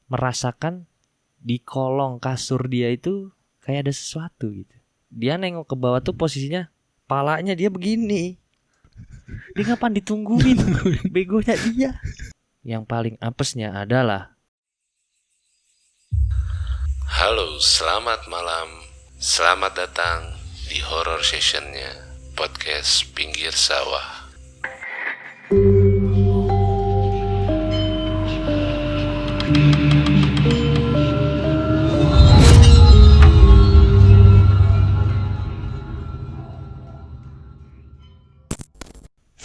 merasakan di kolong kasur dia itu kayak ada sesuatu gitu. Dia nengok ke bawah tuh posisinya palanya dia begini. Dia ngapain ditungguin? Begonya dia. Yang paling apesnya adalah halo, selamat malam. Selamat datang di horror sessionnya podcast Pinggir Sawah.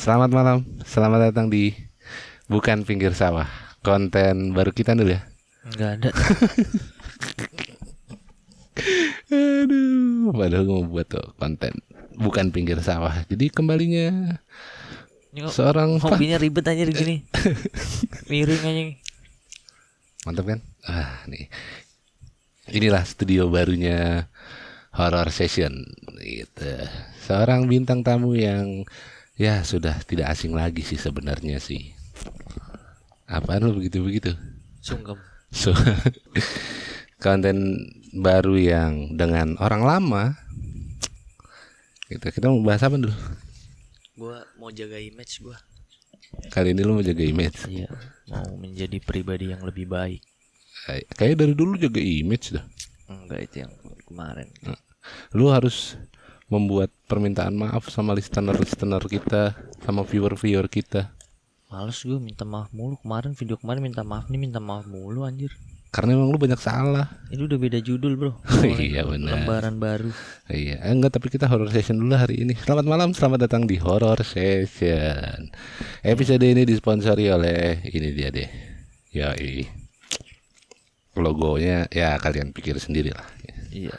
Selamat malam, selamat datang di Bukan Pinggir Sawah. Konten baru kita dulu ya. nggak ada. Aduh, padahal gue mau buat tuh konten Bukan Pinggir Sawah. Jadi kembalinya seorang hobinya ribet aja gini. Miring aja. Mantap kan? Nih. Inilah studio barunya Horror Session gitu. Seorang bintang tamu yang ya sudah tidak asing lagi sih sebenarnya sih. Apaan lu begitu-begitu? Sungkem. Konten baru yang dengan orang lama. Gitu. Kita mau bahas apa dulu? Gua mau jaga image gua. Kali ini lu mau jaga image. Iya, mau menjadi pribadi yang lebih baik. Kayak dari dulu jaga image dah. Enggak, itu yang kemarin. Lu harus membuat permintaan maaf sama listener kita, sama viewer kita. Males gue minta maaf mulu. Video kemarin minta maaf, nih minta maaf mulu anjir. Karena emang lu banyak salah. Ini udah beda judul bro. Iya benar. Lembaran baru. Iya, enggak, tapi kita horror session dulu hari ini. Selamat malam, selamat datang di horror session. Episode ini disponsori oleh ini dia deh. Ya, logonya ya kalian pikir sendiri lah. Iya.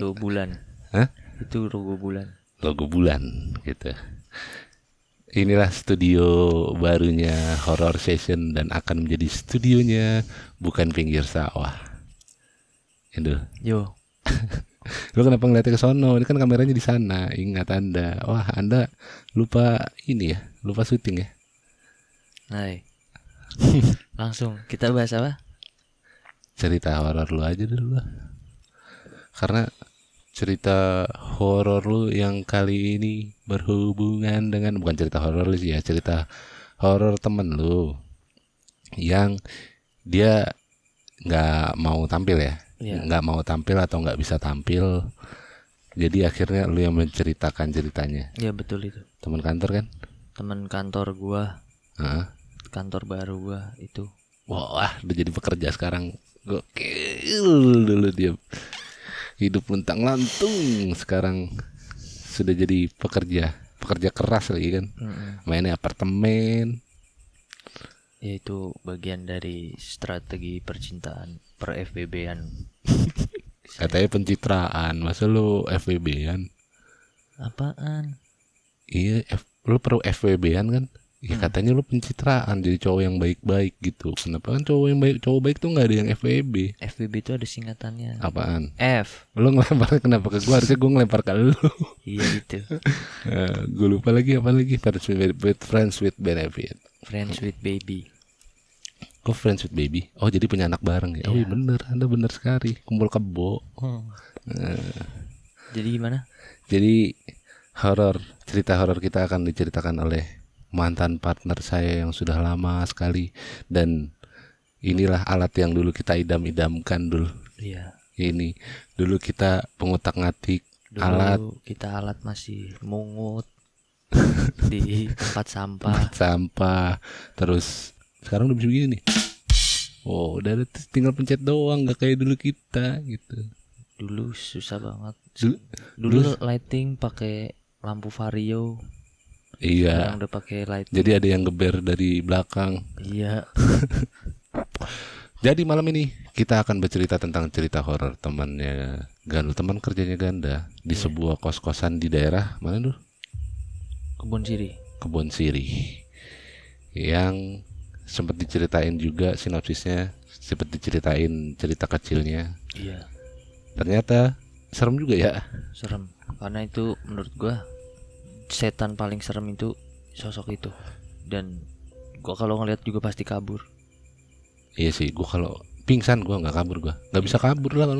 Logo bulan. Hah? Itu logo bulan. Logo bulan gitu. Inilah studio barunya Horror Session dan akan menjadi studionya Bukan Pinggir Sawah. Itu. Yo. Lu kenapa ngeliatnya ke sono? Ini kan kameranya di sana. Ingat Anda. Wah, Anda lupa ini ya, lupa syuting ya. Hai. Langsung kita bahas apa? Cerita horor lu aja dulu lah. Karena cerita horor lu yang kali ini berhubungan dengan, bukan cerita horor lu sih ya, cerita horor temen lu yang dia nggak mau tampil ya, nggak mau tampil atau nggak bisa tampil, jadi akhirnya lu yang menceritakan ceritanya. Iya betul itu. Teman kantor kan? Teman kantor gua. Kantor baru gua itu. Wah, udah jadi pekerja sekarang. Gokil dulu dia. Hidup luntang lantung, sekarang sudah jadi pekerja keras lagi kan. Mainnya apartemen. Ya itu bagian dari strategi percintaan per FBB-an. Katanya pencitraan, masa lu FWB-an? Apaan? Iya, lu perlu FWB-an kan? Ya katanya lu pencitraan, jadi cowok yang baik-baik gitu. Kenapa kan cowok baik tuh nggak ada yang FWB? FWB itu ada singkatannya. Apaan? F. Lu ngelempar kenapa ke gua? Harusnya gua ngelempar ke lu. Iya gitu. Gue lupa lagi apa lagi. Friends with benefit. Friends with baby. Kok friends with baby? Oh, jadi punya anak bareng ya? Oh iya bener, Anda bener sekali. Kumpul kebo. Jadi gimana? Jadi cerita horor kita akan diceritakan oleh mantan partner saya yang sudah lama sekali. Dan inilah alat yang dulu kita idam-idamkan dulu. Iya. Ini dulu kita pengutak-ngatik dulu kita alat masih mungut di tempat sampah. Terus sekarang udah bisa begini nih. Oh, udah tinggal pencet doang, nggak kayak dulu kita gitu. Dulu susah banget. Dulu lighting pakai lampu vario. Iya. Sekarang udah pakai lighting. Jadi ada yang geber dari belakang. Iya. Jadi malam ini kita akan bercerita tentang cerita horor temannya Ganda, teman kerjanya Ganda di sebuah kos-kosan di daerah mana dulu? Kebon Sirih. Yang sempat diceritain juga sinopsisnya, sempat diceritain cerita kecilnya. Iya. Ternyata serem juga ya. Serem. Karena itu menurut gua setan paling serem itu sosok itu. Dan gua kalau ngeliat juga pasti kabur. Iya sih, gua kalau pingsan gua, nggak kabur gua. Nggak bisa kabur lah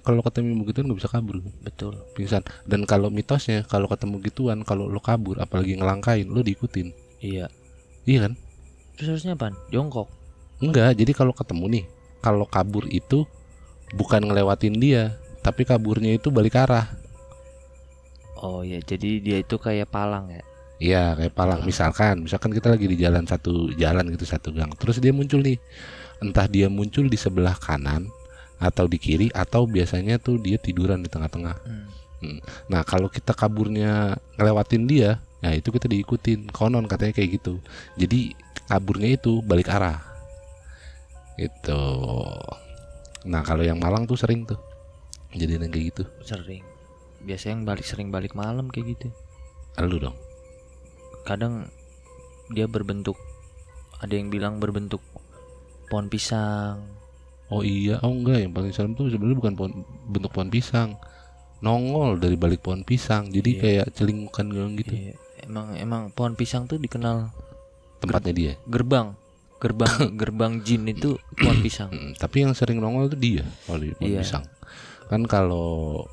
kalau ketemu begituan nggak bisa kabur. Betul. Pingsan. Dan kalau mitosnya kalau ketemu gituan kalau lo kabur apalagi ngelangkain lo diikutin. Iya. Iya kan? Terus harusnya apaan? Jongkok. Enggak, jadi kalau ketemu nih, kalau kabur itu bukan ngelewatin dia, tapi kaburnya itu balik arah. Oh ya, jadi dia itu kayak palang ya. Iya, kayak palang. Misalkan kita lagi di satu jalan gitu, satu gang. Terus dia muncul nih. Entah dia muncul di sebelah kanan atau di kiri atau biasanya tuh dia tiduran di tengah-tengah. Nah, kalau kita kaburnya ngelewatin dia, nah itu kita diikutin. Konon katanya kayak gitu. Jadi kaburnya itu balik arah. Itu. Nah, kalau yang malang tuh sering tuh. Jadi kayak gitu. Sering. Biasanya yang sering balik malam kayak gitu. Lu dong. Kadang dia berbentuk, ada yang bilang berbentuk pohon pisang. Oh iya, oh enggak, yang paling serem tuh sebenarnya bukan bentuk pohon pisang. Nongol dari balik pohon pisang. Jadi kayak celingukan gitu. Iya. Emang pohon pisang tuh dikenal tempatnya dia. Gerbang jin itu pohon pisang. Tapi yang sering nongol tuh dia kalau di pohon pisang. Kan kalau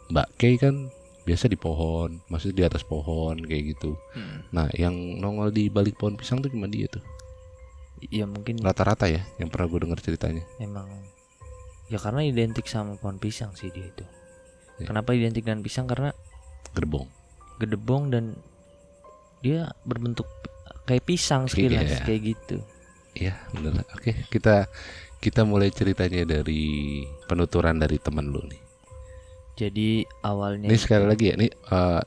Mbak Kay kan biasa di pohon, maksudnya di atas pohon kayak gitu. Nah, yang nongol di balik pohon pisang tuh cuma dia tuh. Iya mungkin. Rata-rata ya, yang pernah gue dengar ceritanya. Emang. Ya karena identik sama pohon pisang sih dia itu. Ya. Kenapa identik dengan pisang? Karena gedebong dan dia berbentuk kayak pisang sekilas kayak gitu. Iya benar. Oke, kita mulai ceritanya dari penuturan dari teman lu nih. Jadi awalnya ini sekali lagi ya, nih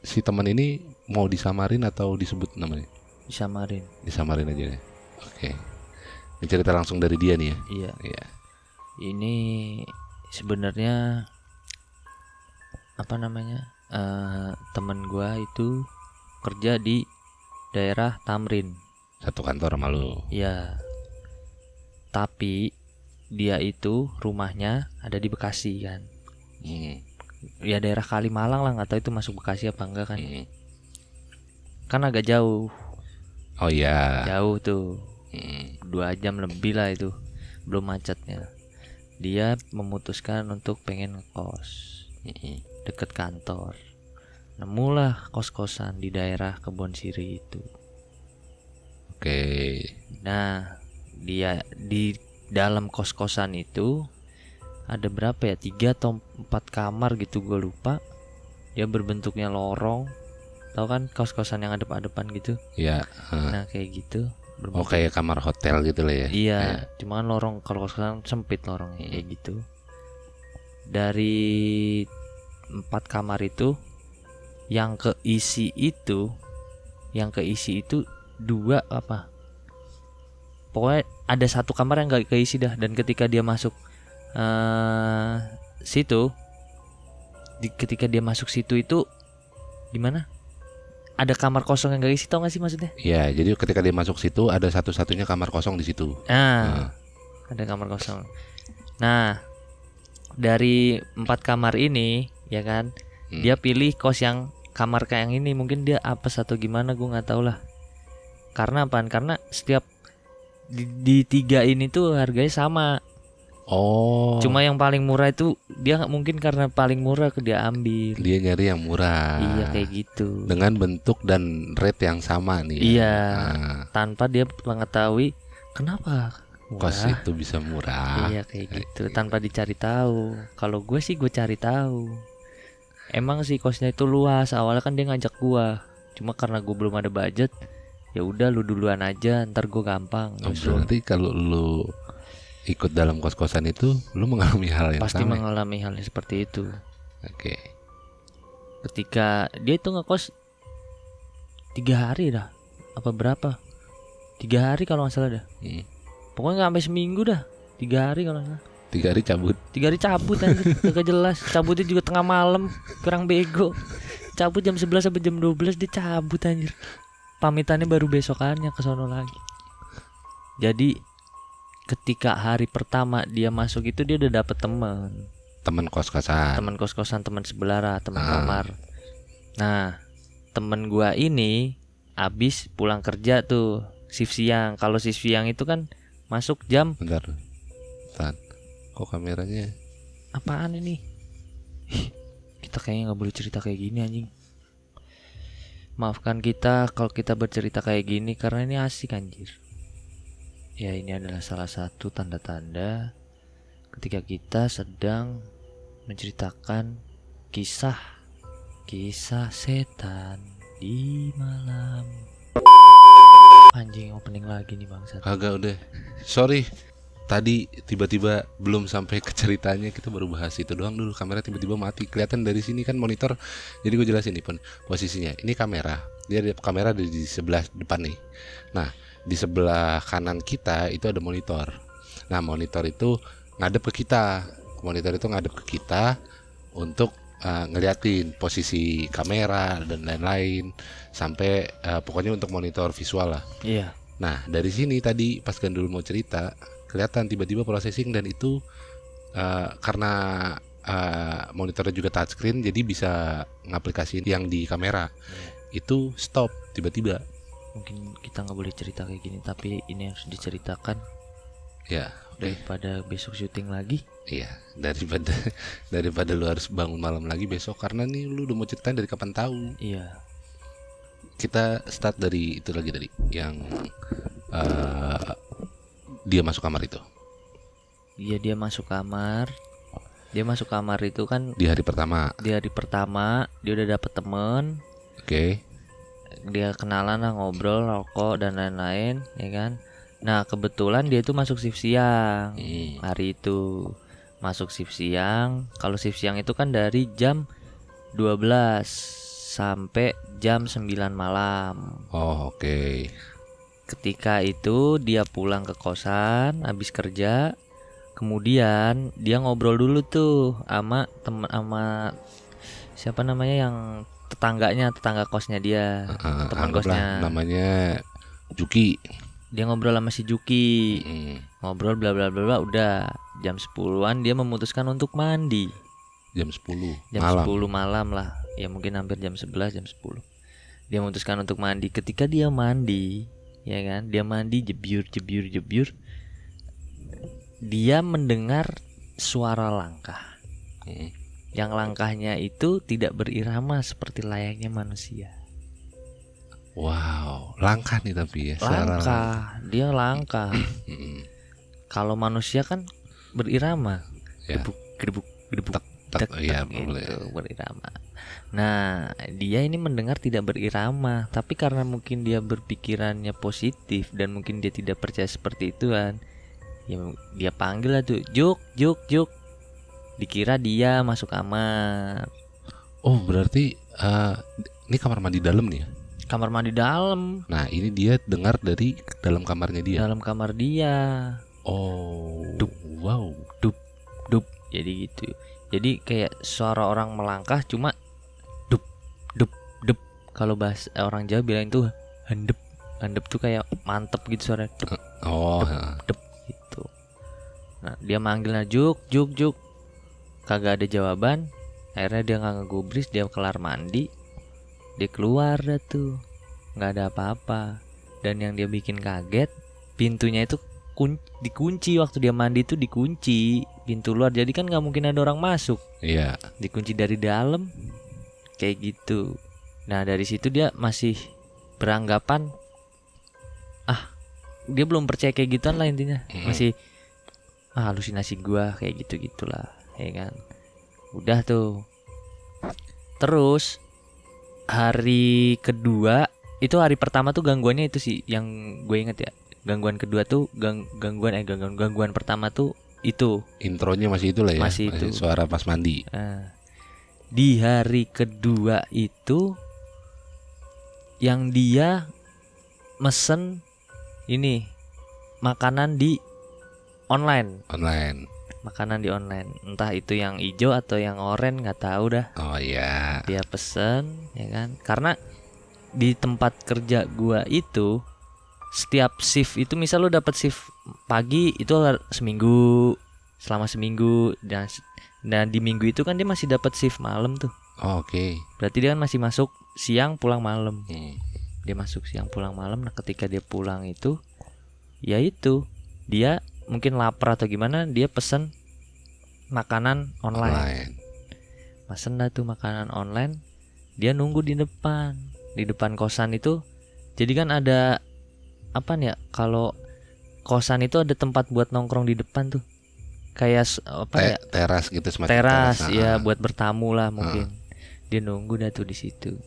si teman ini mau disamarin atau disebut namanya? Disamarin aja ya. Oke. Ini cerita langsung dari dia nih ya. Iya. Ini sebenarnya apa namanya? Teman gua itu kerja di daerah Tamrin. Satu kantor sama lu. Iya. Tapi dia itu rumahnya ada di Bekasi kan. Ya daerah Kalimalang lah, nggak tahu itu masuk Bekasi apa enggak kan. Kan agak jauh. Oh iya. Jauh tuh. 2 jam lebih lah itu. Belum macetnya. Dia memutuskan untuk pengen ngekos deket kantor. Nemulah kos-kosan di daerah Kebon Siri itu. Oke. Nah, dia di dalam kos-kosan itu ada berapa ya, 3 atau 4 kamar gitu, gue lupa. Dia berbentuknya lorong. Tahu kan kos-kosan yang adep-adepan gitu? Iya. Nah kayak gitu. Oh kayak kamar hotel gitu lah ya? Iya. Cuma kan lorong, kalau kos-kosan sempit lorongnya kayak gitu. Dari 4 kamar itu, yang keisi itu 2 apa? Pokoknya ada 1 kamar yang gak keisi dah. Dan ketika dia masuk ketika dia masuk situ itu gimana? Ada kamar kosong yang gak isi, tau gak sih maksudnya? Iya, jadi ketika dia masuk situ ada satu-satunya kamar kosong di situ. Ada kamar kosong. Nah, dari 4 kamar ini, ya kan, dia pilih kos yang kamar kayak yang ini. Mungkin dia apes atau gimana, gue nggak tahu lah. Karena apaan? Karena setiap di 3 ini tuh harganya sama. Oh. Cuma yang paling murah itu dia mungkin karena paling murah dia ambil. Dia nyari yang murah. Iya kayak gitu. Dengan bentuk dan rate yang sama nih. Iya. Tanpa dia mengetahui kenapa murah. Kos itu bisa murah. Iya kayak gitu. Tanpa dicari tahu. Kalau gue sih gue cari tahu. Emang sih kosnya itu luas. Awalnya kan dia ngajak gue. Cuma karena gue belum ada budget. Ya udah lu duluan aja. Ntar gue gampang. Berarti kalau lu ikut dalam kos-kosan itu, lu mengalami hal yang pasti sama. Mengalami hal yang seperti itu. Oke. Ketika dia itu ngekos 3 hari dah, apa berapa? 3 hari kalau nggak salah dah. Pokoknya nggak sampai seminggu dah. 3 hari kalau nggak salah. 3 hari cabut. 3 hari cabut anjir, kagak jelas. Cabutnya juga tengah malam, kurang bego. Cabut jam 11 sampai jam 12 dia cabut anjir. Pamitannya baru besokannya ke sono lagi. Jadi ketika hari pertama dia masuk itu dia udah dapet teman kos-kosan, teman sebelah, teman kamar. Nah, temen gua ini abis pulang kerja tuh shift siang. Kalau shift siang itu kan masuk jam Bentar. Tan, kok kameranya? Apaan ini? Kita kayaknya nggak boleh cerita kayak gini anjing. Maafkan kita kalau kita bercerita kayak gini karena ini asik anjir. Ya ini adalah salah satu tanda-tanda ketika kita sedang menceritakan kisah setan di malam. Anjing opening lagi nih bangsat. Agak udah. Sorry. Tadi tiba-tiba belum sampai ke ceritanya, kita baru bahas itu doang dulu. Kamera tiba-tiba mati. Kelihatan dari sini kan monitor. Jadi gue jelasin nih pun posisinya. Ini kamera. Dia ada kamera di sebelah depan nih. Nah, di sebelah kanan kita itu ada monitor. Nah, monitor itu ngadep ke kita. Monitor itu ngadep ke kita untuk ngeliatin posisi kamera dan lain-lain sampai pokoknya untuk monitor visual lah. Iya. Nah, dari sini tadi pas Gandul mau cerita kelihatan tiba-tiba processing dan itu karena monitornya juga touchscreen jadi bisa ngaplikasiin yang di kamera itu stop tiba-tiba. Mungkin kita nggak boleh cerita kayak gini tapi ini harus diceritakan Ya, daripada besok syuting lagi. iya, daripada lu harus bangun malam lagi besok karena nih lu udah mau ceritain dari kapan tahu. Iya. Kita start dari itu lagi tadi yang dia masuk kamar itu. Iya dia masuk kamar. Dia masuk kamar itu kan Di hari pertama. di hari pertama dia udah dapet temen. Oke. Dia kenalan lah, ngobrol, rokok dan lain-lain, ya kan. Nah kebetulan dia itu masuk shift siang hari itu. Masuk shift siang. Kalau shift siang itu kan dari jam 12 sampai jam 9 malam. Oh, oke. Ketika itu dia pulang ke kosan habis kerja. Kemudian dia ngobrol dulu tuh sama teman, sama siapa namanya yang tetangga kosnya dia, teman Anggaplah kosnya. namanya Juki. Dia ngobrol sama si Juki. Ngobrol bla bla bla bla, udah jam 10-an dia memutuskan untuk mandi. Jam 10 Jam malam. 10 malam lah. Ya mungkin hampir jam 11, jam 10. Dia memutuskan untuk mandi. Ketika dia mandi, ya kan? Dia mandi jebyur. Dia mendengar suara langkah. Yang langkahnya itu tidak berirama seperti layaknya manusia. Wow, langkah nih tapi ya. Langkah, dia langkah. Kalau manusia kan berirama. Ya. Gedebuk, Tak, iya, gitu, boleh. berirama. Nah, dia ini mendengar tidak berirama, tapi karena mungkin dia berpikirannya positif dan mungkin dia tidak percaya seperti itu kan. Ya, dia panggil lah tuh, Juk. Dikira dia masuk kamar. Oh, berarti ini kamar mandi dalam nih ya? Kamar mandi dalam. Nah, ini dia dengar dari dalam kamarnya dia. Dalam kamar dia. Oh, Dup. wow. Dup. Jadi gitu. Jadi kayak suara orang melangkah cuma dup. Kalau bahasa orang Jawa bilang itu handep. Handep tuh kayak mantep gitu suara. Dup. Oh, Dup gitu. Nah, dia manggilnya Juk. Kagak ada jawaban. Akhirnya dia nggak ngegubris, dia kelar mandi. Dia keluar dah tuh, nggak ada apa-apa. Dan yang dia bikin kaget, pintunya itu dikunci waktu dia mandi itu dikunci pintu luar. Jadi kan nggak mungkin ada orang masuk. iya. Dikunci dari dalam, kayak gitu. Nah dari situ dia masih beranggapan, dia belum percaya kayak gituan lah intinya. Masih halusinasi gua kayak gitulah, ya kan. Udah tuh. Terus hari kedua itu, hari pertama tuh gangguannya itu sih yang gue inget ya. Gangguan kedua tuh gangguan pertama tuh itu Intronya masih itu lah ya. Masih itu. Suara pas mandi. Di hari kedua itu yang dia mesen ini makanan di online. Makanan di online, entah itu yang hijau atau yang oranye nggak tahu dah. Oh iya. Dia pesen, ya kan? Karena di tempat kerja gua itu setiap shift itu, misal lu dapat shift pagi itu seminggu, selama seminggu, dan di minggu itu kan dia masih dapat shift malam tuh. Oh, oke. Berarti dia kan masih masuk siang pulang malam. Dia masuk siang pulang malam. Nah ketika dia pulang itu, ya itu dia mungkin lapar atau gimana, dia pesen makanan online. Pesen dah tuh makanan online, dia nunggu di depan kosan itu. Jadi kan ada apa nih ya, kalau kosan itu ada tempat buat nongkrong di depan tuh, kayak apa ya, teras gitu, semacam teras teras. ya, buat bertamu lah mungkin. Dia nunggu dah tuh di situ,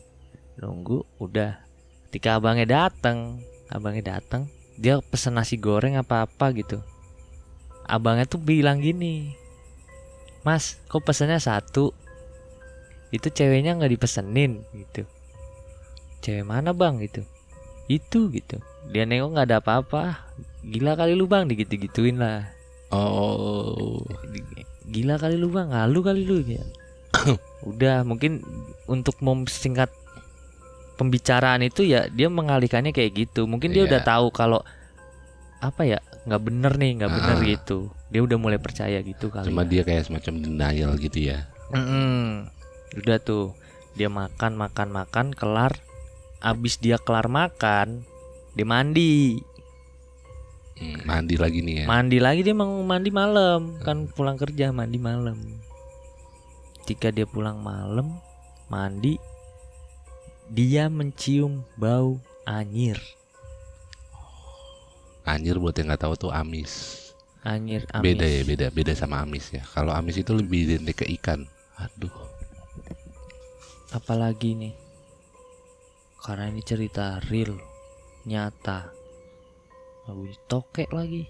nunggu. Udah ketika abangnya datang, dia pesen nasi goreng apa gitu. Abangnya tuh bilang gini, "Mas, kok pesennya satu? Itu ceweknya nggak dipesenin gitu." "Cewek mana bang?" Gitu. "Itu," gitu. Dia nengok nggak ada apa-apa. "Gila kali lu bang," digitu-gituin lah. Oh. "Gila kali lu bang, ngalu kali lu." Ya. Udah, mungkin untuk memsingkat pembicaraan itu ya, dia mengalihkannya kayak gitu. Mungkin dia udah tahu kalau apa ya, nggak bener gitu. Dia udah mulai percaya gitu kali. Cuma dia kayak semacam denial gitu ya. Udah tuh, dia makan, kelar. Abis dia kelar makan, dia mandi. Mandi lagi nih ya. Mandi lagi, dia mau mandi malam. Kan pulang kerja mandi malam. Ketika dia pulang malam, mandi, dia mencium bau anyir. Anyir buat yang nggak tahu tuh amis. Anyir, amis. Beda ya, beda sama amis ya. Kalau amis itu lebih identik ke ikan. Aduh. Apalagi nih, karena ini cerita real, nyata. Tokek lagi.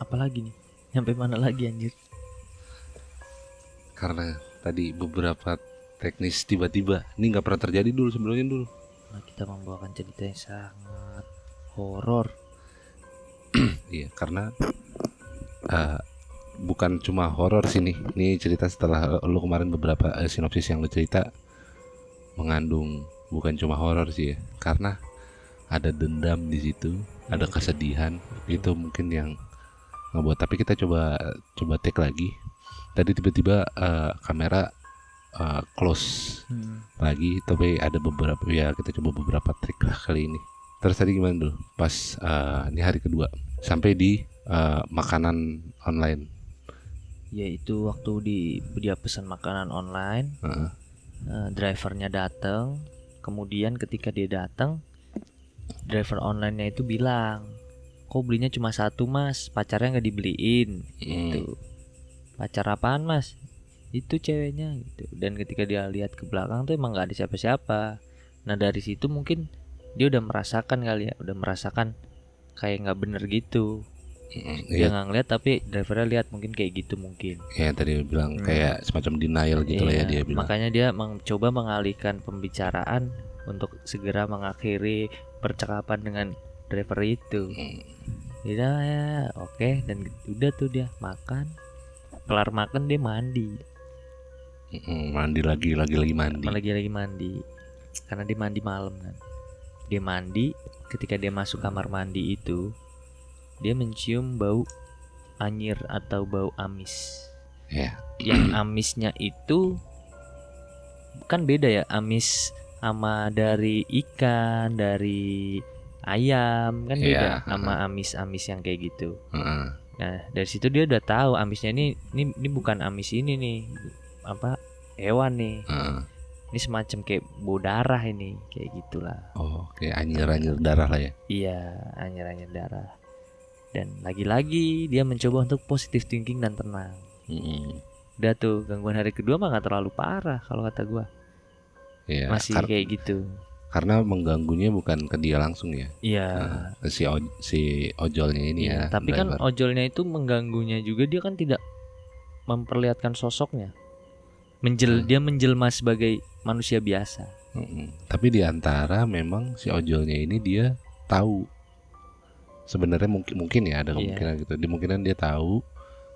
Apalagi nih? Sampai mana lagi anjir? Karena tadi beberapa teknis tiba-tiba. Ini nggak pernah terjadi dulu sebelumnya dulu. Nah, kita membawakan cerita yang sangat horor. Iya, karena bukan cuma horor sini. Ini cerita setelah lu kemarin beberapa sinopsis yang lu cerita mengandung bukan cuma horor sih ya. Karena ada dendam di situ, ada kesedihan. Itu mungkin yang ngebuat. Tapi kita coba take lagi. Tadi tiba-tiba kamera close lagi, tapi ada beberapa ya, kita coba beberapa trik lah kali ini. Terus tadi gimana dulu? Pas ini hari kedua sampai di makanan online. Yaitu waktu dia pesan makanan online, drivernya datang. Kemudian ketika dia datang, driver online-nya itu bilang, "Kok belinya cuma satu mas, pacarnya nggak dibeliin." Gitu. "Pacar apaan mas?" "Itu ceweknya." Gitu. Dan ketika dia lihat ke belakang tuh emang nggak ada siapa-siapa. Nah dari situ mungkin dia udah merasakan kali ya, udah merasakan kayak nggak bener gitu. Dia nggak ngeliat tapi drivernya lihat, mungkin kayak gitu mungkin. Ya tadi bilang kayak semacam denial gitu lah ya dia bilang. Makanya dia mencoba mengalihkan pembicaraan untuk segera mengakhiri percakapan dengan driver itu. Udah ya, oke. Dan udah tuh dia makan, kelar makan dia mandi. Mandi lagi mandi. Lagi mandi. Karena dia mandi malam kan. Dia mandi, ketika dia masuk kamar mandi itu, dia mencium bau anyir atau bau amis. Ya. Yang amisnya itu kan beda ya, amis sama dari ikan, dari ayam kan beda sama amis-amis yang kayak gitu. Nah dari situ dia udah tahu amisnya ini bukan amis ini nih, apa, hewan nih. Ini semacam kayak bau darah ini, kayak gitulah. Oh, kayak anyir darah lah ya. Iya, anyir darah. Dan lagi-lagi dia mencoba untuk positive thinking dan tenang. Udah tuh, gangguan hari kedua mah gak terlalu parah kalau kata gua. Ya, masih kayak gitu. Karena mengganggunya bukan ke dia langsung ya. Iya. Si ojolnya ini ya. Tapi driver. Kan ojolnya itu mengganggunya juga, dia kan tidak memperlihatkan sosoknya. Dia menjelma sebagai manusia biasa. Tapi di antara memang si ojolnya ini dia tahu. Sebenarnya mungkin ya ada kemungkinan gitu. Dimungkinan dia tahu,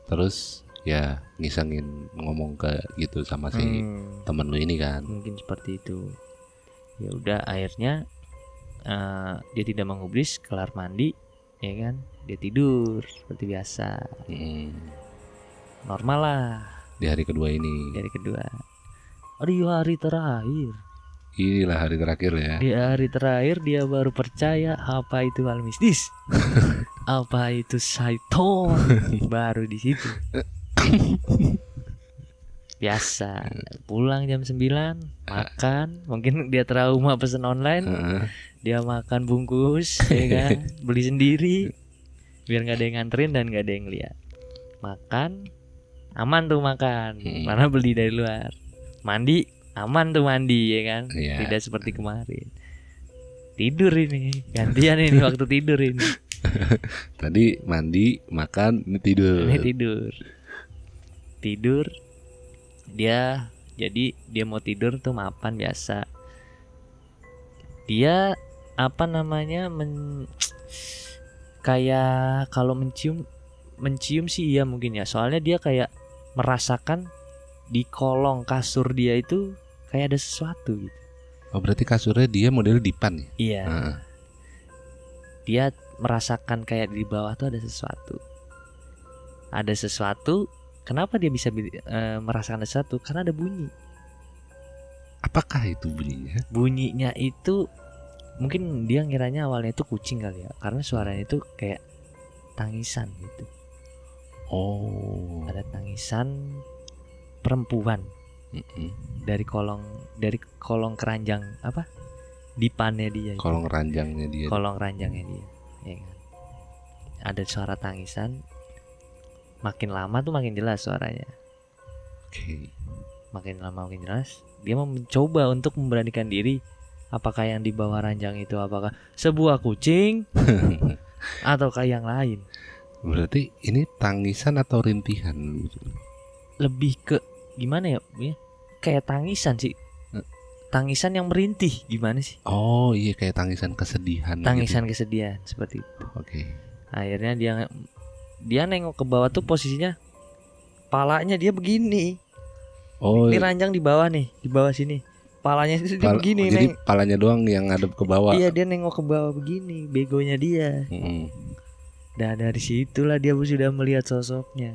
terus ya ngisengin ngomong ke gitu sama si temen lu ini kan. Mungkin seperti itu. Ya udah, akhirnya dia tidak mengubris, kelar mandi ya kan, dia tidur seperti biasa. Normal lah di hari kedua ini. Di hari terakhir. Inilah hari terakhir ya. Di hari terakhir dia baru percaya apa itu hal mistis. Apa itu Saiton? Baru di situ. Biasa pulang jam 9 makan, mungkin dia trauma pesen online, dia makan bungkus ya kan, beli sendiri biar nggak ada yang nganterin dan nggak ada yang lihat. Makan aman tuh makan, karena beli dari luar. Mandi aman tuh mandi ya kan, tidak seperti kemarin. Tidur ini gantian ini waktu tidur ini. Tadi mandi, makan, ini tidur. Tidur. Dia mau tidur tuh mapan biasa. Dia apa namanya kayak kalau mencium sih iya mungkin ya. Soalnya dia kayak merasakan di kolong kasur dia itu kayak ada sesuatu gitu. Oh berarti kasurnya dia model dipan ya? Iya. Dia merasakan kayak di bawah tuh ada sesuatu. Ada sesuatu. Kenapa dia bisa merasakan sesuatu? Karena ada bunyi. Apakah itu bunyinya? Bunyinya itu mungkin dia ngiranya awalnya itu kucing kali ya, karena suaranya itu kayak tangisan gitu. Oh. Ada tangisan perempuan dari kolong keranjang apa? Dipannya dia. Kolong ranjangnya dia. Ya kan? Ada suara tangisan. Makin lama tuh makin jelas suaranya. Oke. Makin lama makin jelas. Dia mau mencoba untuk memberanikan diri. Apakah yang di bawah ranjang itu apakah sebuah kucing ataukah yang lain? Berarti ini tangisan atau rintihan? Lebih ke gimana ya? Kayak tangisan sih. Tangisan yang merintih gimana sih? Oh iya kayak tangisan kesedihan. Tangisan gitu. Kesedihan seperti itu. Oke. Akhirnya dia nengok ke bawah tuh posisinya palanya dia begini. Oh. Ini ranjang di bawah nih, di bawah sini. Palanya itu dia begini. Jadi palanya doang yang ngadep ke bawah. Iya dia nengok ke bawah begini, begonya dia. Dan dari situlah dia sudah melihat sosoknya.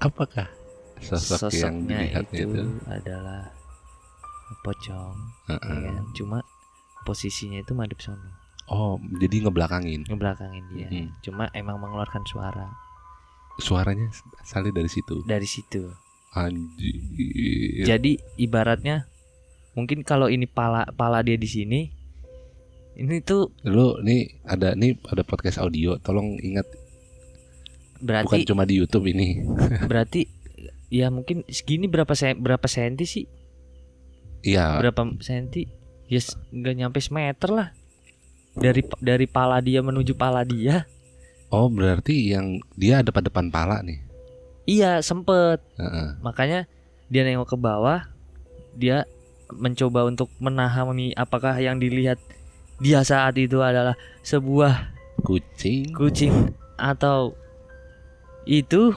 Apakah sosoknya yang dilihatnya itu adalah pocong, ya kan? Cuma posisinya itu madep sono. Oh, jadi ngebelakangin dia. Cuma emang mengeluarkan suara. Suaranya asalnya dari situ. Dari situ. Anjir. Jadi ibaratnya mungkin kalau ini pala dia di sini. Ini tuh nih ada podcast audio, tolong ingat. Berarti bukan cuma di YouTube ini. Berarti ya mungkin segini berapa senti sih? Iya. Berapa senti? Yes, nggak nyampe semeter lah. Dari pala dia menuju pala dia. Oh berarti yang dia ada pada depan pala nih. Iya sempet. Makanya dia nengok ke bawah. Dia mencoba untuk menahami apakah yang dilihat dia saat itu adalah sebuah kucing atau itu.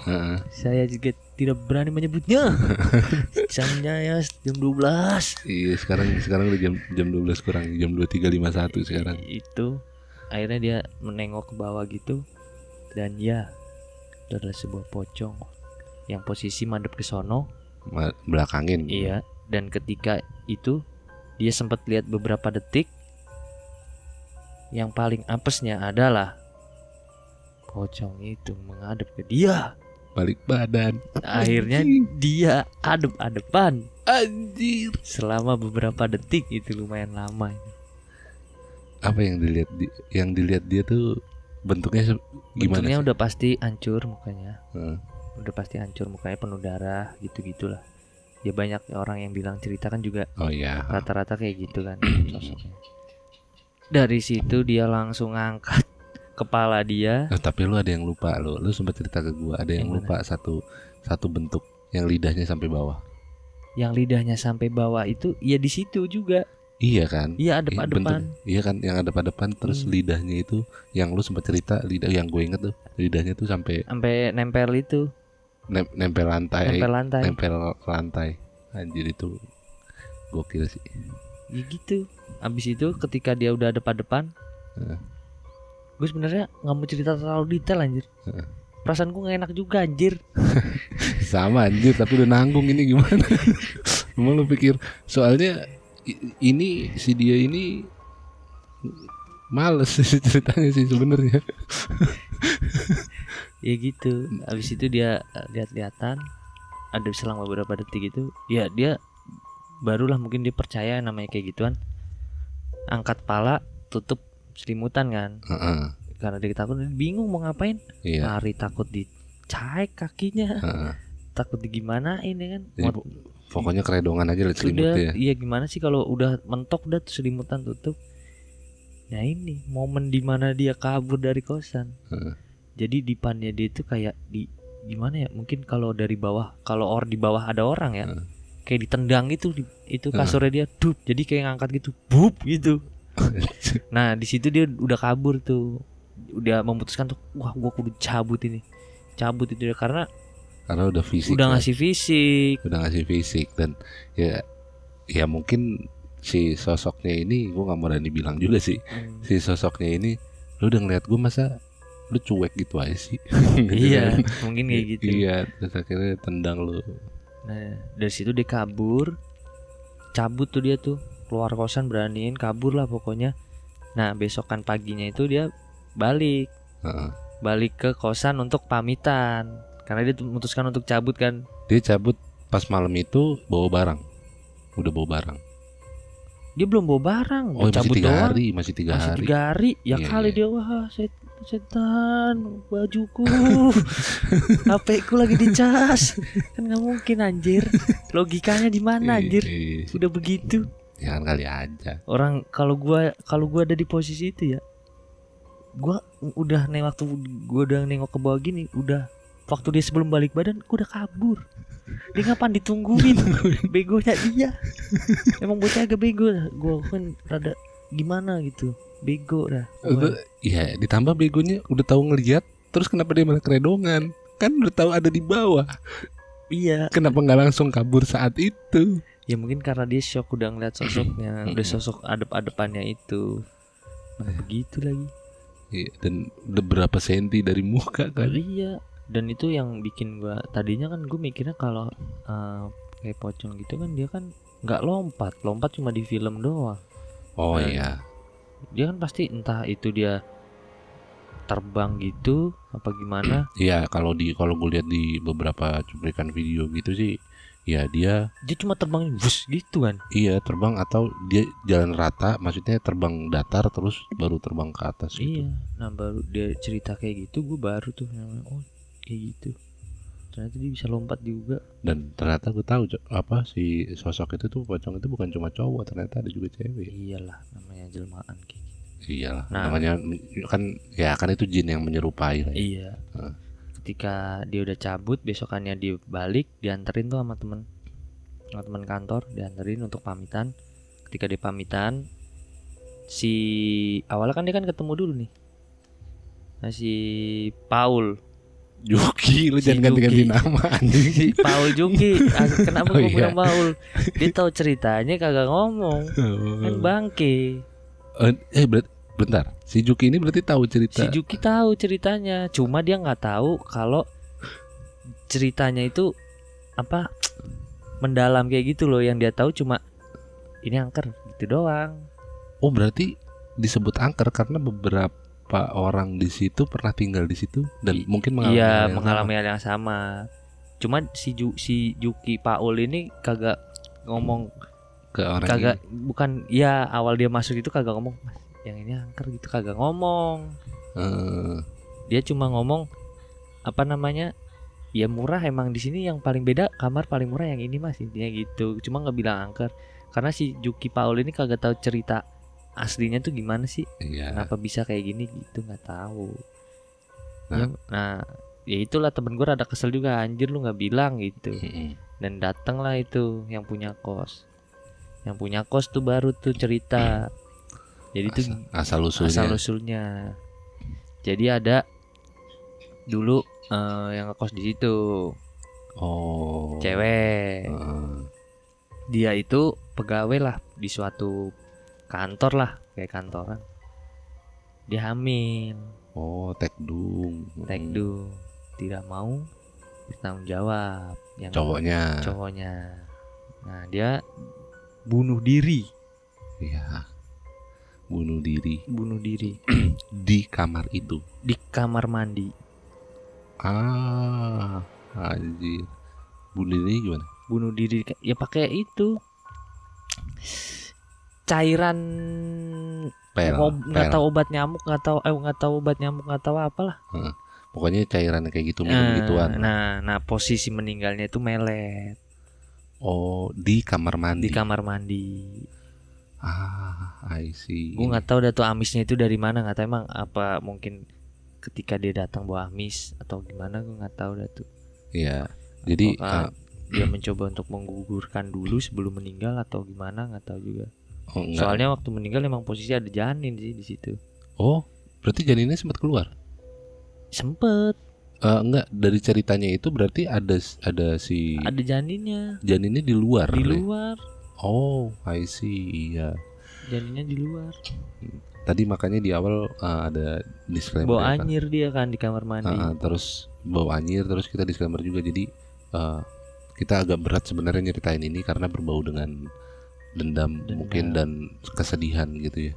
Saya juga tidak berani menyebutnya. Jamnya ya jam 12. Iya sekarang udah jam 12 kurang, jam 23.51 sekarang. Itu akhirnya dia menengok ke bawah gitu. Dan ya itu adalah sebuah pocong yang posisi madep ke sono, belakangin. Iya. Dan ketika itu dia sempat lihat beberapa detik. Yang paling apesnya adalah pocong itu menghadap ke dia. Balik badan. Akhirnya dia adep-adepan. Anjir. Selama beberapa detik, itu lumayan lama. Apa yang dilihat yang dilihat dia tuh bentuknya gimana? Bentuknya udah pasti hancur mukanya. Udah pasti hancur mukanya, penuh darah gitu-gitulah. Ya banyak orang yang bilang cerita kan juga. Oh iya. Rata-rata kayak gitu kan sosoknya. Dari situ dia langsung ngangkat kepala dia. Tapi lu ada yang lupa, lu sempat cerita ke gua, ada yang lupa satu bentuk yang lidahnya sampai bawah. Yang lidahnya sampai bawah itu ya di situ juga. Iya kan? Iya adep-adepan. Iya kan, yang adep-adepan terus lidahnya itu yang lu sempat cerita, lidah yang gue inget tuh, lidahnya tuh sampai nempel itu. Nempel lantai. Anjir itu gokil sih. Ya gitu. Abis itu ketika dia udah adep-adepan, gue sebenarnya nggak mau cerita terlalu detail anjir. Perasaan gue nggak enak juga anjir. Sama anjir, tapi udah nanggung ini gimana? Emang lu pikir soalnya ini si dia ini Males sih ceritanya sih sebenarnya. Ya gitu. Habis itu dia lihat-lihatan, ada selang beberapa detik itu, ya dia barulah mungkin dia percaya namanya kayak gituan. Angkat pala, tutup selimutan kan. Heeh. Karena dia takut, bingung mau ngapain. Iya. Lari takut dicaek kakinya. Heeh. Takut digimanain ya kan. Jadi pokoknya keredongan aja lah Udah, selimutnya. iya gimana sih kalau udah mentok udah tuh selimutan tutup. Nah ini momen dimana dia kabur dari kosan. Jadi dipannya dia itu kayak di gimana ya? Mungkin kalau dari bawah, kalau di bawah ada orang ya, kayak ditendang itu kasurnya dia, dup. Jadi kayak ngangkat gitu, bup gitu. Nah di situ dia udah kabur tuh, udah memutuskan tuh, wah gua kudu cabut itu dia karena udah fisik. Udah ngasih fisik Dan ya mungkin si sosoknya ini gue nggak mau berani bilang juga sih. Si sosoknya ini lu udah ngeliat gue masa lu cuek gitu aja sih. Iya mungkin kayak gitu. Iya terus akhirnya tendang lu. Nah dari situ dia kabur, cabut tuh dia tuh keluar kosan, beraniin kabur lah pokoknya. Nah besokan paginya itu dia balik ke kosan untuk pamitan karena dia memutuskan untuk cabut kan. Dia cabut pas malam itu bawa barang. Udah bawa barang. Dia belum bawa barang. Oh cabut masih 3 doang. hari. Masih 3 hari. Ya iya, kali iya. dia wah setan bajuku. HP-ku lagi dicas. Kan gak mungkin anjir. Logikanya di mana anjir? Udah begitu. Ya kan kali aja. Orang kalau gua ada di posisi itu ya, gua udah waktu gua udah nengok ke bawah gini, udah waktu dia sebelum balik badan, gua udah kabur. Dia ngapain ditungguin? Begonya dia. Emang bocah agak bego dah. Gua kan rada gimana gitu, bego dah. Iya ditambah begonya udah tahu ngeliat, terus kenapa dia malah keredongan? Kan udah tahu ada di bawah. Iya. Kenapa nggak langsung kabur saat itu? Ya mungkin karena dia shock udah ngeliat sosoknya, udah sosok adep-adepannya itu. Nah begitu lagi. Iya, dan udah berapa senti dari muka kan? Iya. Dan itu yang bikin gua tadinya kan gue mikirnya kalau kayak pocong gitu kan dia kan nggak lompat cuma di film doang. Oh iya. Dia kan pasti entah itu dia terbang gitu apa gimana. Iya kalau gue lihat di beberapa cuplikan video gitu sih, ya dia cuma terbang bus gitu kan. Iya terbang atau dia jalan rata, maksudnya terbang datar terus baru terbang ke atas gitu. Iya. Nah baru dia cerita kayak gitu, gue baru tuh oh kayak gitu. Ternyata dia bisa lompat juga. Dan ternyata gue tahu apa si sosok itu tuh pocong itu bukan cuma cowok, ternyata ada juga cewek. Iyalah namanya jelmaan kayak gitu. Iyalah namanya kan itu jin yang menyerupai lah. Iya. Ketika dia udah cabut, besokannya dia balik, dianterin tuh sama temen kantor, dianterin untuk pamitan. Ketika dia pamitan, si awalnya kan dia kan ketemu dulu nih. Nah, si Paul Juki, lu jangan ganti-ganti nama anjing. Si Paul Juki. Kenapa gue bilang Paul? Dia tahu ceritanya kagak ngomong. Kan bangke. Bentar. Si Juki ini berarti tahu cerita. Si Juki tahu ceritanya, cuma dia nggak tahu kalau ceritanya itu apa mendalam kayak gitu loh. Yang dia tahu cuma ini angker gitu doang. Oh, berarti disebut angker karena beberapa orang di situ pernah tinggal di situ dan mungkin mengalami hal yang sama. Cuma si Juki Paul ini kagak ngomong ke orang kagak ini. Bukan ya awal dia masuk itu kagak ngomong Mas, yang ini angker gitu, kagak ngomong. Dia cuma ngomong apa namanya? Ya murah emang di sini yang paling beda kamar paling murah yang ini Mas, intinya gitu. Cuma nggak bilang angker karena si Juki Paul ini kagak tahu cerita aslinya tuh gimana sih? Iya. Kenapa bisa kayak gini gitu nggak tahu. Nah, ya itulah temen gue rada kesel juga, anjir lu nggak bilang gitu. Dan datang lah itu yang punya kos. Yang punya kos tuh baru tuh cerita. Jadi tuh asal usulnya. Jadi ada dulu yang ngekos di situ. Oh. Cewek. Dia itu pegawai lah di suatu kantor lah, kayak kantoran. Dia hamil. Oh, tekdung. Tidak mau bertanggung jawab yang cowoknya. Nah, dia bunuh diri. Iya. bunuh diri bunuh diri di kamar itu. di kamar mandi. Anjir. Bunuh diri gimana? Bunuh diri ya pakai itu cairan, nggak tahu obat nyamuk, nggak tahu obat nyamuk, nggak tahu apalah. Pokoknya cairan kayak gitu, minum gituan. Nah posisi meninggalnya itu melet. Oh, di kamar mandi. Di kamar mandi. I see. Gue nggak tahu dah tuh amisnya itu dari mana, nggak tahu emang apa mungkin ketika dia datang bawa amis atau gimana, gue nggak tahu dah tuh. Iya. Jadi dia mencoba untuk menggugurkan dulu sebelum meninggal atau gimana, nggak tahu juga. enggak. Soalnya waktu meninggal emang posisi ada janin sih di situ. Oh, berarti janinnya sempat keluar? Sempet. Enggak, dari ceritanya itu berarti ada janinnya. Janinnya di luar. Di luar. Oh, I see. Iya. Janinnya di luar. Tadi makanya di awal ada disclaimer. Bawa anyir dia kan di kamar mandi. Terus bawa anyir, terus kita disclaimer juga. Jadi kita agak berat sebenarnya nyeritain ini karena berbau dengan dendam mungkin dan kesedihan gitu ya.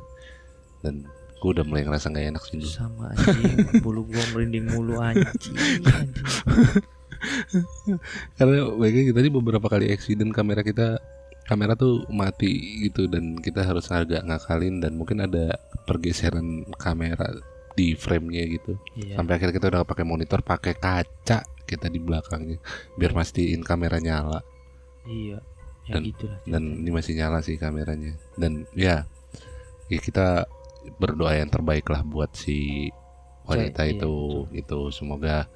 Dan gue udah mulai ngerasa gak enak sih. Sama anjing, bulu gue merinding mulu anjing. Karena baiknya tadi beberapa kali accident kamera tuh mati gitu, dan kita harus agak ngakalin, dan mungkin ada pergeseran kamera di frame-nya gitu. Iya. Sampai akhirnya kita udah pakai monitor, pakai kaca kita di belakangnya biar mastiin kamera nyala. Iya. Ya gitulah. Dan ini masih nyala sih kameranya. Dan ya kita berdoa yang terbaik lah buat si wanita itu. Semoga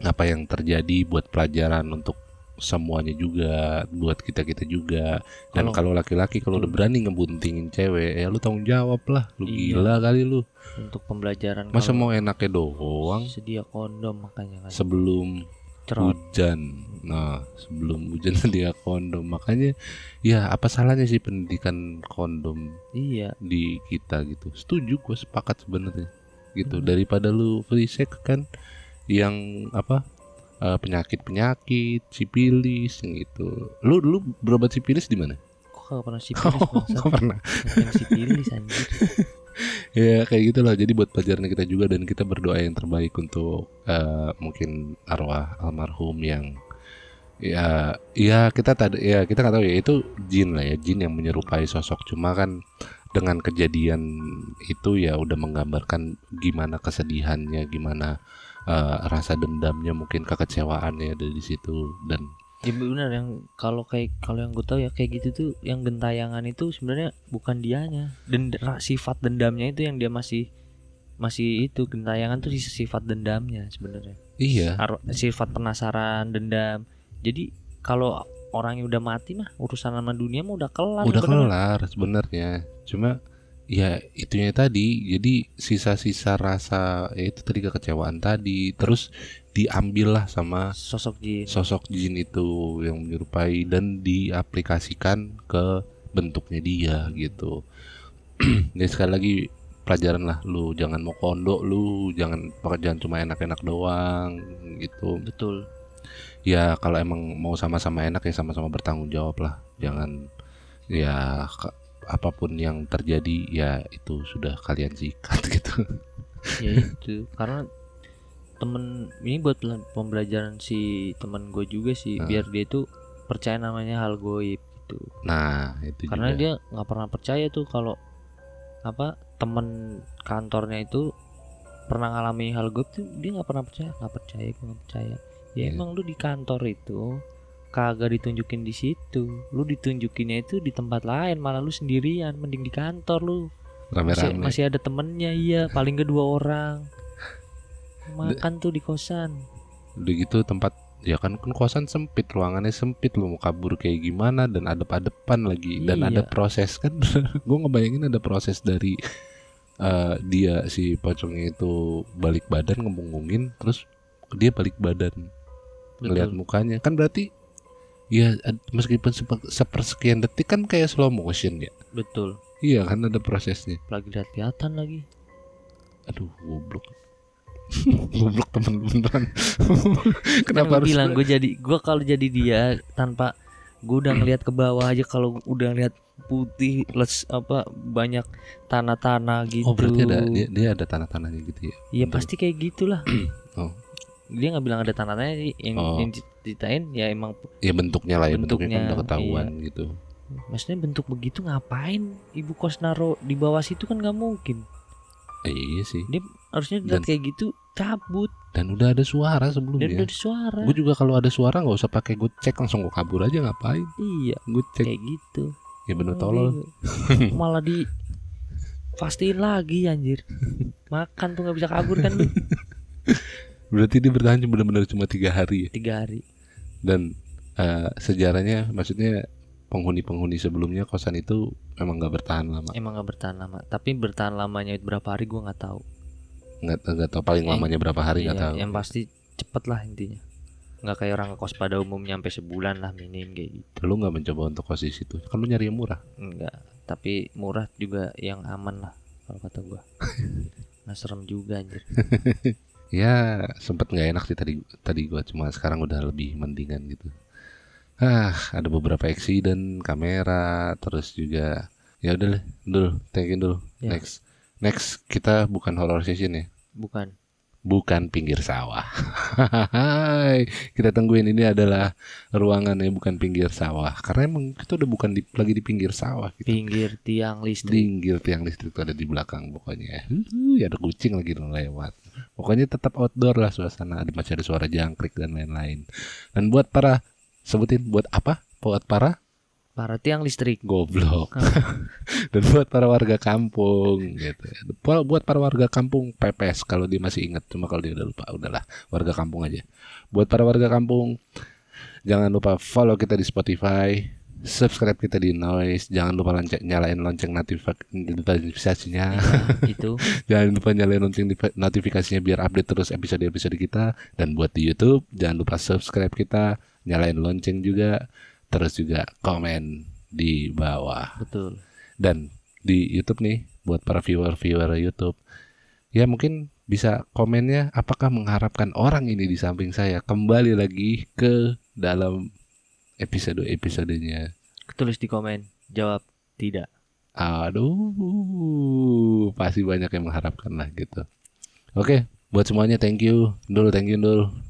apa yang terjadi buat pelajaran untuk semuanya juga, buat kita juga. Dan kalau laki-laki kalau udah berani ngebuntingin cewek, ya lu tanggung jawab lah. Lu gila kali lu. Untuk pembelajaran. Masa mau enaknya doang? Sedia kondom makanya kan. Sebelum hujan. Nah, sebelum hujan sedia kondom. Makanya ya apa salahnya sih pendidikan kondom di kita gitu. Setuju, gue sepakat sebenarnya gitu. Daripada lu free sex kan yang penyakit sipilis gitu. Lu dulu berobat sipilis di mana? Kok gak pernah sipilis? Kok pernah? Sipilis anjir. Ya kayak gitulah. Jadi buat pelajaran kita juga, dan kita berdoa yang terbaik untuk mungkin arwah almarhum yang kita nggak tahu ya, itu jin lah ya, jin yang menyerupai sosok. Cuma kan dengan kejadian itu ya udah menggambarkan gimana kesedihannya, gimana rasa dendamnya, mungkin kekecewaannya ada di situ. Dan ya benar, yang kalau yang gue tahu ya kayak gitu tuh, yang gentayangan itu sebenarnya bukan dianya, sifat dendamnya itu yang dia masih itu, gentayangan tuh sifat dendamnya sebenarnya. Iya. Sifat penasaran, dendam. Jadi kalau orang yang udah mati mah urusan sama dunia mah udah kelar. Udah kelar sebenarnya. Cuma ya itunya tadi, jadi sisa-sisa rasa itu tadi, kekecewaan tadi, terus diambillah sama sosok jin itu yang menyerupai, dan diaplikasikan ke bentuknya dia gitu. Jadi sekali lagi pelajaran lah, lu jangan mau kondo, lu jangan cuma enak-enak doang gitu. Betul. Ya kalau emang mau sama-sama enak ya sama-sama bertanggung jawab lah. Jangan ya apapun yang terjadi ya itu sudah kalian sikat gitu. Ya itu, karena temen ini buat pembelajaran si temen gue juga sih, biar dia tuh percaya namanya hal goib gitu. Nah itu karena juga. Dia nggak pernah percaya tuh kalau temen kantornya itu pernah ngalami hal goib tuh, dia nggak pernah percaya. Gue nggak percaya. Ya emang lu di kantor itu kagak ditunjukin di situ, lu ditunjukinnya itu di tempat lain, malah lu sendirian. Mending di kantor lu rame-rame. Masih ada temennya, paling gak 2 orang. Makan tuh di kosan. Udah gitu tempat ya kan kosan sempit, ruangannya sempit, lu mau kabur kayak gimana, dan adep-adepan lagi. Dan ada proses kan. Gue ngebayangin ada proses dari dia si pocongnya itu balik badan, ngebungungin, terus dia balik badan. Ngelihat mukanya kan, berarti ya meskipun sepersekian detik kan kayak slow motion ya. Betul. Iya kan ada prosesnya. Lagi lihat-lihatan lagi. Aduh goblok. Goblok temen beneran. Kenapa harus gue kalau jadi dia, tanpa gue udah ngelihat ke bawah aja, kalau udah ngelihat putih, banyak tanah-tanah gitu. Oh berarti dia ada tanah-tanahnya gitu ya? Iya pasti kayak gitulah. Oh. Dia nggak bilang ada tanah-tanahnya, yang ceritain ya emang Ya bentuknya lah ya, bentuknya kan bentuknya, udah ketahuan gitu. maksudnya bentuk begitu ngapain ibu kos naro di bawah situ, kan nggak mungkin. Iya sih. Dia harusnya lihat kayak gitu cabut. Dan udah ada suara sebelumnya. Dan udah ada suara. Gue juga kalau ada suara nggak usah pakai gue cek, langsung gue kabur aja, ngapain? Iya. Gue cek. Kayak gitu. Ya bener tolol. Malah di pastiin lagi anjir. Makan tuh nggak bisa kabur kan lu. Berarti dia bertahan benar-benar cuma 3 hari ya? 3 hari. Dan sejarahnya, maksudnya penghuni sebelumnya kosan itu memang nggak bertahan lama. Emang nggak bertahan lama. Tapi bertahan lamanya berapa hari gue nggak tahu. Nggak tahu paling lamanya berapa hari, nggak tahu. Yang pasti cepet lah intinya. Nggak kayak orang ngekos pada umumnya sampai sebulan lah minim kayak gitu. Lu nggak mencoba untuk kos di situ? Kan lu nyari yang murah. Enggak. Tapi murah juga yang aman lah kalau kata gue. Nah serem juga anjir. Ya sempet nggak enak sih tadi gue, cuma sekarang udah lebih mendingan gitu. Ada beberapa accident kamera, terus juga ya udah dulu, thank you dulu. Ya. Next kita bukan horror session ya. Bukan pinggir sawah. Kita tungguin, ini adalah ruangannya bukan pinggir sawah. Karena emang kita udah bukan lagi di pinggir sawah gitu. Pinggir tiang listrik. Pinggir tiang listrik itu ada di belakang pokoknya. Ada kucing lagi lewat. Pokoknya tetap outdoor lah suasana. Masih ada suara jangkrik dan lain-lain. Dan buat para, sebutin buat apa? Buat para tiang listrik. Goblok. Dan buat para warga kampung gitu. Buat para warga kampung pepes kalau dia masih ingat. Cuma kalau dia udah lupa, udahlah, warga kampung aja. Buat para warga kampung, jangan lupa follow kita di Spotify, subscribe kita di Noise, jangan lupa nyalain lonceng notifikasinya. Itu. Jangan lupa nyalain lonceng notifikasinya biar update terus episode-episode kita. Dan buat di YouTube, jangan lupa subscribe kita, nyalain lonceng juga. Terus juga komen di bawah. Betul. Dan di YouTube nih, buat para viewer YouTube, ya mungkin bisa komennya, apakah mengharapkan orang ini di samping saya kembali lagi ke dalam episode-episodenya. Tulis di komen, jawab tidak. Aduh, pasti banyak yang mengharapkan lah gitu. Oke, buat semuanya thank you dulu.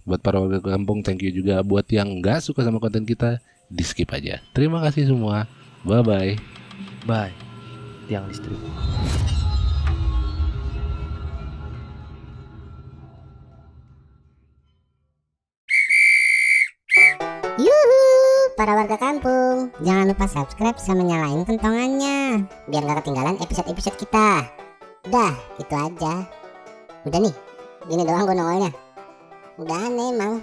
Buat para warga kampung thank you juga. Buat yang nggak suka sama konten kita, di skip aja. Terima kasih semua. Bye. Tiang listrik. Yuhu, para warga kampung, jangan lupa subscribe sama nyalain kentongannya biar gak ketinggalan episode-episode kita. Dah, itu aja. Udah nih, gini doang gue nongolnya. Udah aneh emang.